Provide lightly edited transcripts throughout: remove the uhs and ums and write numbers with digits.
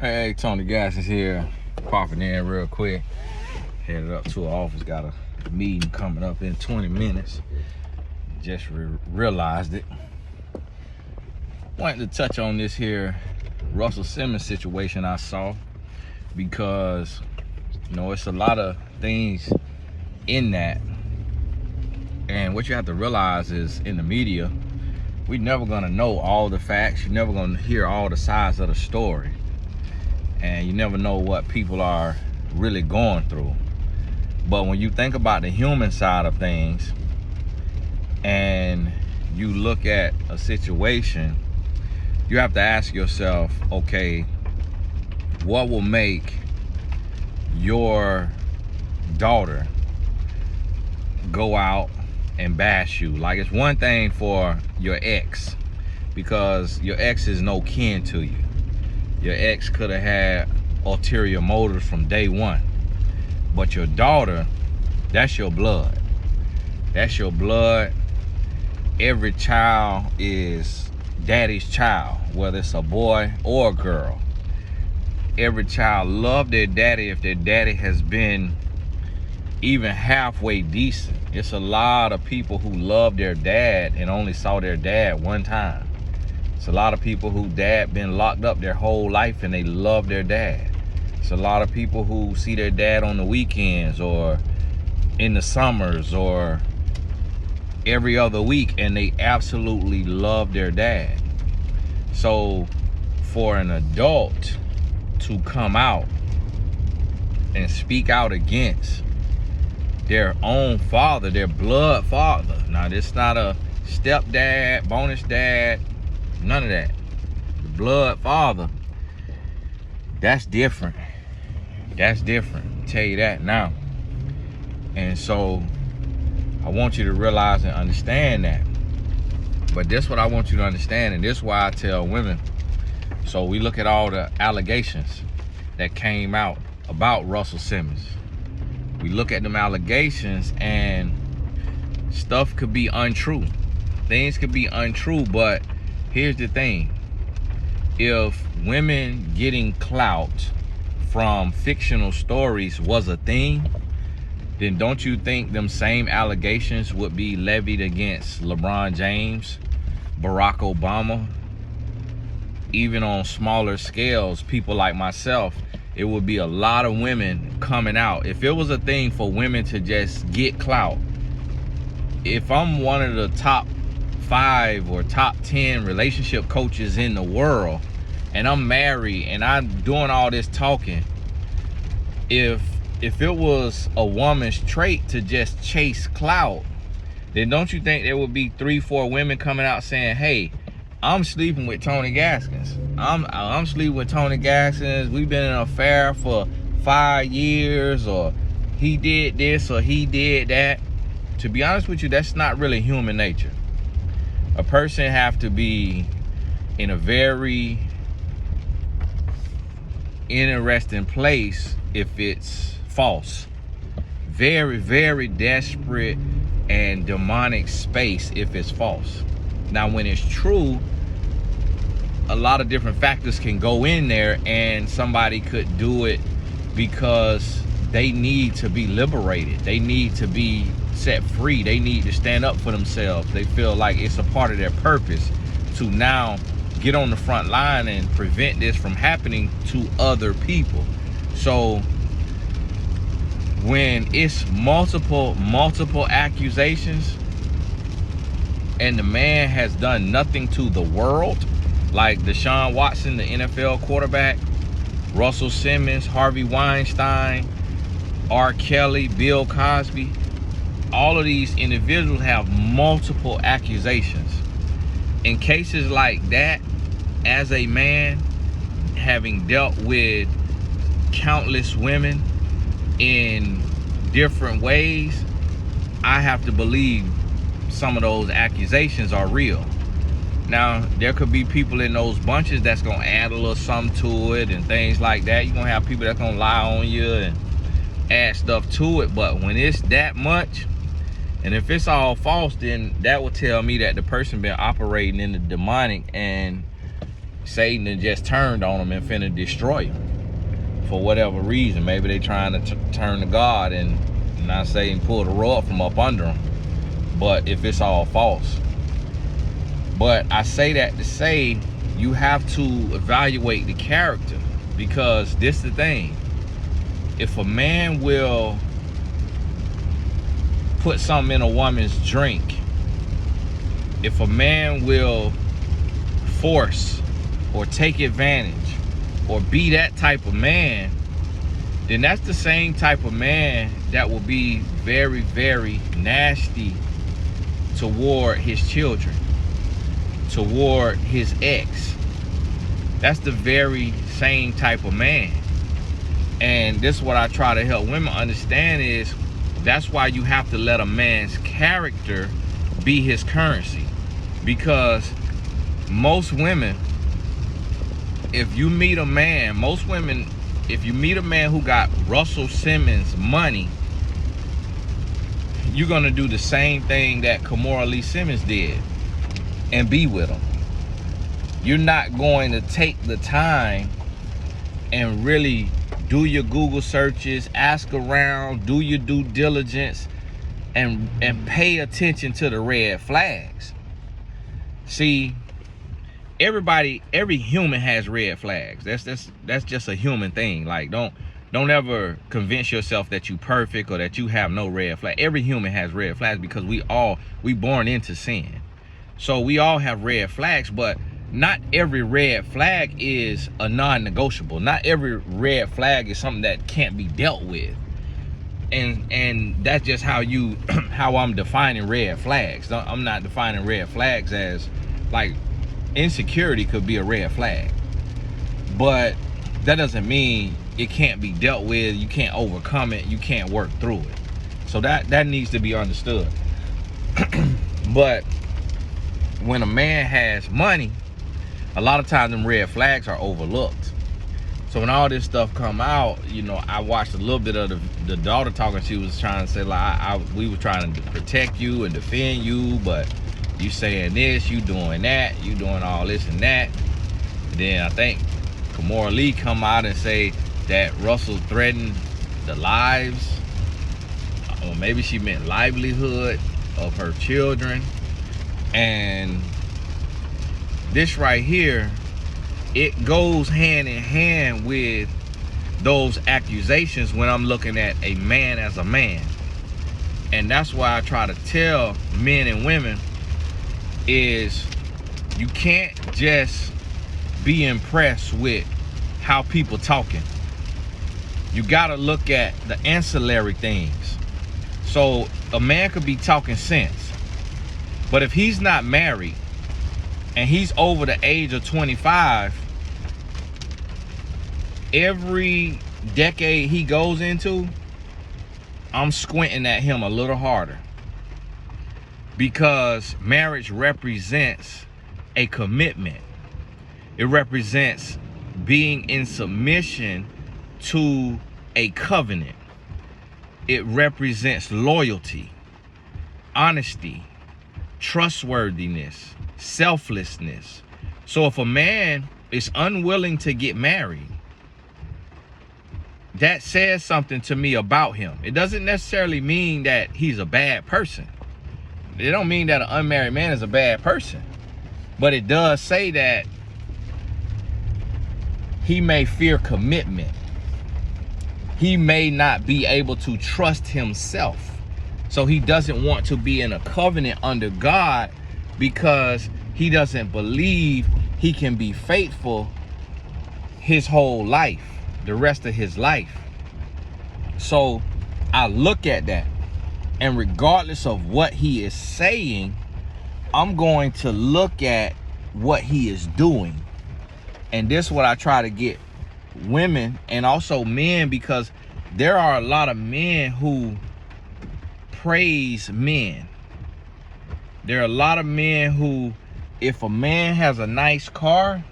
Hey, Tony Gas is here, popping in real quick. Headed up to an office, got a meeting coming up in 20 minutes. Just realized it. Wanted to touch on this here Russell Simmons situation I saw, because it's a lot of things in that, and what you have to realize is in the media, we're never gonna know all the facts. You're never gonna hear all the sides of the story, and you never know what people are really going through. But when you think about the human side of things and you look at a situation, you have to ask yourself, okay, what will make your daughter go out and bash you? Like, it's one thing for your ex, because your ex is no kin to you. Your ex could have had ulterior motives from day one. But your daughter, that's your blood. That's your blood. Every child is daddy's child, whether it's a boy or a girl. Every child loves their daddy if their daddy has been even halfway decent. It's a lot of people who love their dad and only saw their dad one time. It's a lot of people who dad been locked up their whole life and they love their dad. It's a lot of people who see their dad on the weekends or in the summers or every other week, and they absolutely love their dad. So for an adult to come out and speak out against their own father, their blood father. Now, this not a stepdad, bonus dad, none of that. The blood father, that's different. That's different, I'll tell you that now. And so I want you to realize and understand that. But this is what I want you to understand, and this is why I tell women. So we look at all the allegations that came out about Russell Simmons. We look at them allegations, and stuff could be untrue. Things could be untrue, but here's the thing. If women getting clout from fictional stories was a thing, then don't you think them same allegations would be levied against LeBron James, Barack Obama? Even on smaller scales, people like myself, it would be a lot of women coming out. If it was a thing for women to just get clout, if I'm one of the top 5 or top 10 relationship coaches in the world, and I'm married and I'm doing all this talking, if it was a woman's trait to just chase clout, then don't you think there would be 3-4 women coming out saying, hey, I'm sleeping with Tony Gaskins. I'm sleeping with Tony Gaskins. We've been in an affair for 5 years, or he did this or he did that. To be honest with you, that's not really human nature. A person have to be in a very interesting place if it's false. Very, very desperate and demonic space if it's false. Now, when it's true, a lot of different factors can go in there, and somebody could do it because they need to be liberated. They need to be set free. They need to stand up for themselves. They feel like it's a part of their purpose to now get on the front line and prevent this from happening to other people. So when it's multiple accusations and the man has done nothing to the world, like Deshaun Watson, the NFL quarterback, Russell Simmons, Harvey Weinstein, R. Kelly, Bill Cosby, all of these individuals have multiple accusations. In cases like that, as a man, having dealt with countless women in different ways, I have to believe some of those accusations are real. Now, there could be people in those bunches that's gonna add a little something to it and things like that. You're gonna have people that's gonna lie on you and add stuff to it. But when it's that much, and if it's all false, then that will tell me that the person been operating in the demonic and Satan had just turned on them and finna destroy them for whatever reason. Maybe they trying to turn to God, and not Satan pull the rug from up under them. But if it's all false. But I say that to say you have to evaluate the character, because this is the thing. If a man will put something in a woman's drink, if a man will force or take advantage or be that type of man, then that's the same type of man that will be very, very nasty toward his children, toward his ex. That's the very same type of man. And this is what I try to help women understand, is that's why you have to let a man's character be his currency. Because most women, if you meet a man, if you meet a man who got Russell Simmons money, you're gonna do the same thing that Kimora Lee Simmons did and be with him. You're not going to take the time and really do your Google searches, ask around, do your due diligence, and pay attention to the red flags. See, every human has red flags. That's just a human thing. Like, don't ever convince yourself that you perfect or that you have no red flag. Every human has red flags, because we born into sin. So we all have red flags, but not every red flag is a non-negotiable. Not every red flag is something that can't be dealt with. And that's just how I'm defining red flags. I'm not defining red flags as, like, insecurity could be a red flag, but that doesn't mean it can't be dealt with. You can't overcome it. You can't work through it. So that needs to be understood. But when a man has money, a lot of times them red flags are overlooked. So when all this stuff come out, you know, I watched a little bit of the daughter talking. She was trying to say, like, we were trying to protect you and defend you, but you saying this, you doing that, you doing all this and that. And then I think Kimora Lee come out and say that Russell threatened the lives, or maybe she meant livelihood of her children. And this right here, it goes hand in hand with those accusations when I'm looking at a man as a man. And that's why I try to tell men and women is you can't just be impressed with how people talking. You gotta look at the ancillary things. So a man could be talking sense, but if he's not married and he's over the age of 25, every decade he goes into, I'm squinting at him a little harder, because marriage represents a commitment. It represents being in submission to a covenant. It represents loyalty, honesty, trustworthiness, selflessness. So if a man is unwilling to get married, that says something to me about him. It doesn't necessarily mean that he's a bad person. It don't mean that an unmarried man is a bad person. But it does say that he may fear commitment. He may not be able to trust himself. So he doesn't want to be in a covenant under God, because he doesn't believe he can be faithful his whole life, the rest of his life. So I look at that, and regardless of what he is saying, I'm going to look at what he is doing. And this is what I try to get women and also men, because there are a lot of men who praise men. There are a lot of men who, if a man has a nice car,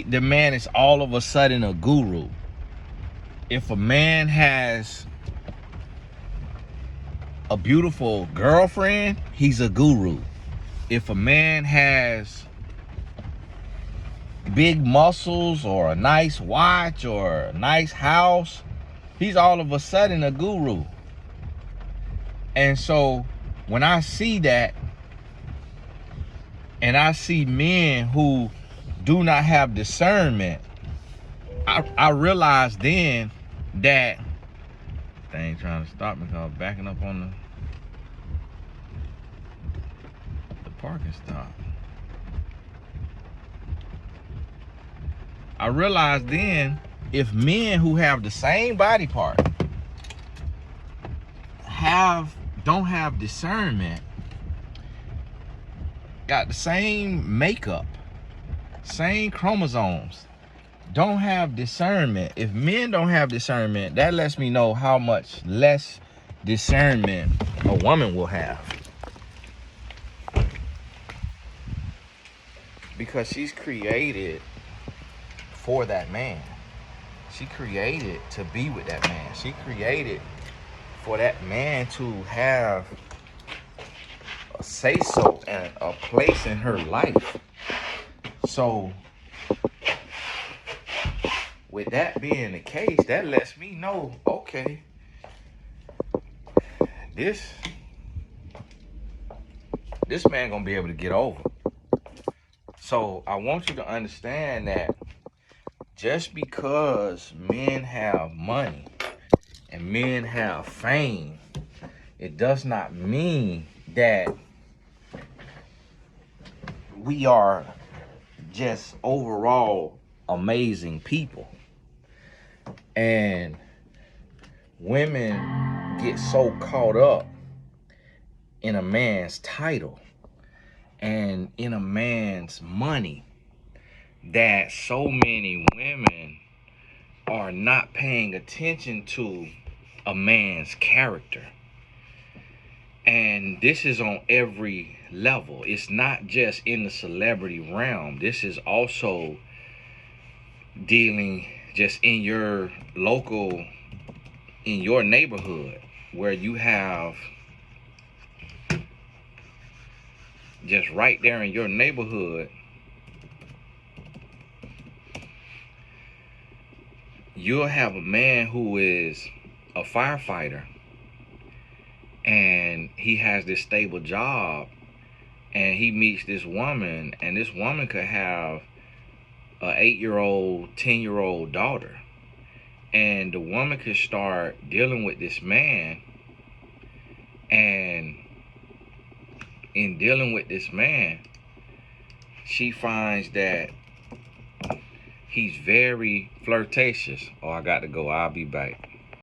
the man is all of a sudden a guru. If a man has a beautiful girlfriend, he's a guru. If a man has big muscles or a nice watch or a nice house, he's all of a sudden a guru. And so when I see that, and I see men who do not have discernment, I realize then that they ain't trying to stop me because I'm backing up on the parking stop. I realize then, if men who have the same body part don't have discernment, got the same makeup, same chromosomes, don't have discernment. If men don't have discernment, that lets me know how much less discernment a woman will have. Because she's created for that man. She created to be with that man. She created for that man to have a say-so and a place in her life. So with that being the case, that lets me know, okay, this man gonna be able to get over. So I want you to understand that just because men have money and men have fame, it does not mean that we are just overall amazing people. And women get so caught up in a man's title and in a man's money that so many women are not paying attention to a man's character. And this is on every level. It's not just in the celebrity realm. This is also dealing just in your local, in your neighborhood, where you have just right there in your neighborhood, you'll have a man who is a firefighter and he has this stable job, and he meets this woman, and this woman could have a 8-year-old, 10-year-old daughter, and the woman could start dealing with this man, and in dealing with this man, she finds that he's very flirtatious. Oh, I got to go. I'll be back.